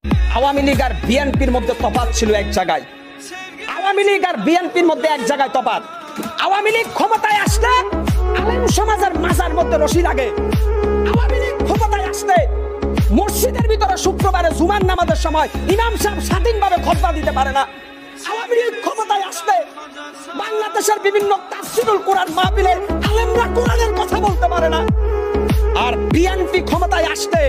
আওয়ামী লীগ আর বিএনপির মধ্যে তফাৎ ছিল এক জায়গায়। আওয়ামী লীগ আর বিএনপির মধ্যে এক জায়গায় তফাৎ। আওয়ামী লীগ ক্ষমতায় আসলে আলেম সমাজের মাজার মধ্যে রশি লাগে। আওয়ামী লীগ ক্ষমতায় আসলে মসজিদের ভিতরে শুক্রবারে জুমার নামাজের সময় ইমাম সাহেব স্বাধীনভাবে খুতবা দিতে পারে না। আওয়ামী লীগ ক্ষমতায় আসলে বাংলাদেশের বিভিন্ন তাফসীরুল কোরআন মাহফিলে আলেমরা কোরআনের কথা বলতে পারে না। আর বিএনপি ক্ষমতায় আসলে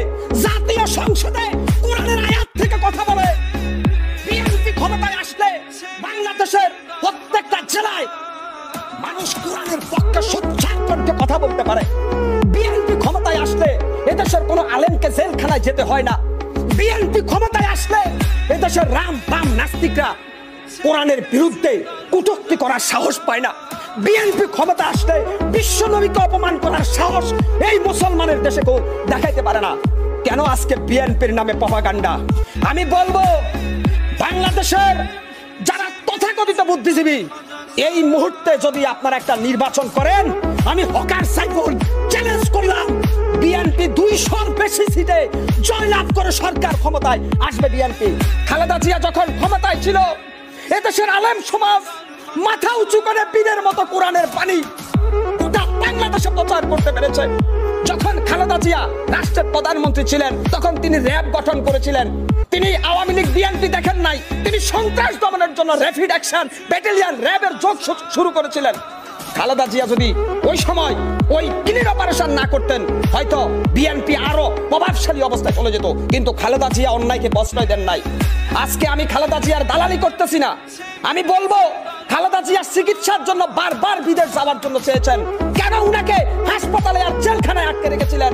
জাতীয় সংসদে কোরআনের আয়াত থেকে কথা বলে। বিএনপি ক্ষমতায় আসলে বাংলাদেশের প্রত্যেকটা জেলায় মানুষ কোরআনের পক্ষে সোচ্চার কণ্ঠে কথা বলতে পারে। বিএনপি ক্ষমতায় আসলে এদেশের কোনো আলেমকে জেলখানায় যেতে হয় না। বিএনপি ক্ষমতায় আসলে এদেশের রাম বাম নাস্তিকরা কোরআনের বিরুদ্ধে কটূক্তি করার সাহস পায় না। বিএনপি ক্ষমতা আসলে বিশ্ব নবীকে অপমান করার সাহস এই মুসলমানের দেশে কেউ দেখাইতে পারে না। কেন আজকে বিএনপির নামে প্রপাগান্ডা? আমি বলবো, বাংলাদেশের যারা তথাকথিত বুদ্ধিজীবী, এই মুহূর্তে যদি আপনারা একটা নির্বাচন করেন, আমি হকার সাইফুল চ্যালেঞ্জ করলাম, বিএনপি 200-র বেশি সিটে জয়লাভ করে সরকার ক্ষমতায় আসবে। বিএনপি খালেদা জিয়া যখন ক্ষমতায় ছিল, এদেশের আলেম সমাজ মাথা উঁচু করে পীরের মতো কোরআনের বাণী গোটা বাংলাদেশে প্রচার করতে পেরেছে। যখন খালেদা জিয়া রাষ্ট্রের প্রধানমন্ত্রী ছিলেন, তখন তিনি র্যাব গঠন করেছিলেন। তিনি আওয়ামী লীগ বিএনপি দেখেন নাই, তিনি সন্ত্রাস দমনের জন্য র্যাপিড অ্যাকশন ব্যাটালিয়ন র্যাবের যোগ শুরু করেছিলেন। খালেদা জিয়া যদি ওই সময় ওই ক্লিন অপারেশন না করতেন, হয়তো বিএনপি আরো প্রভাবশালী অবস্থায় চলে যেত। কিন্তু খালেদা জিয়া অন্যায়কে প্রশ্রয় দেন নাই। আজকে আমি খালেদা জিয়ার দালালি করতেছি না। আমি বলবো, খালেদা জিয়ার চিকিৎসার জন্য বারবার বিদেশ যাওয়ার জন্য চেয়েছেন, কেন উনাকে হাসপাতালে আর জেলখানায় আটকে রেখেছিলেন?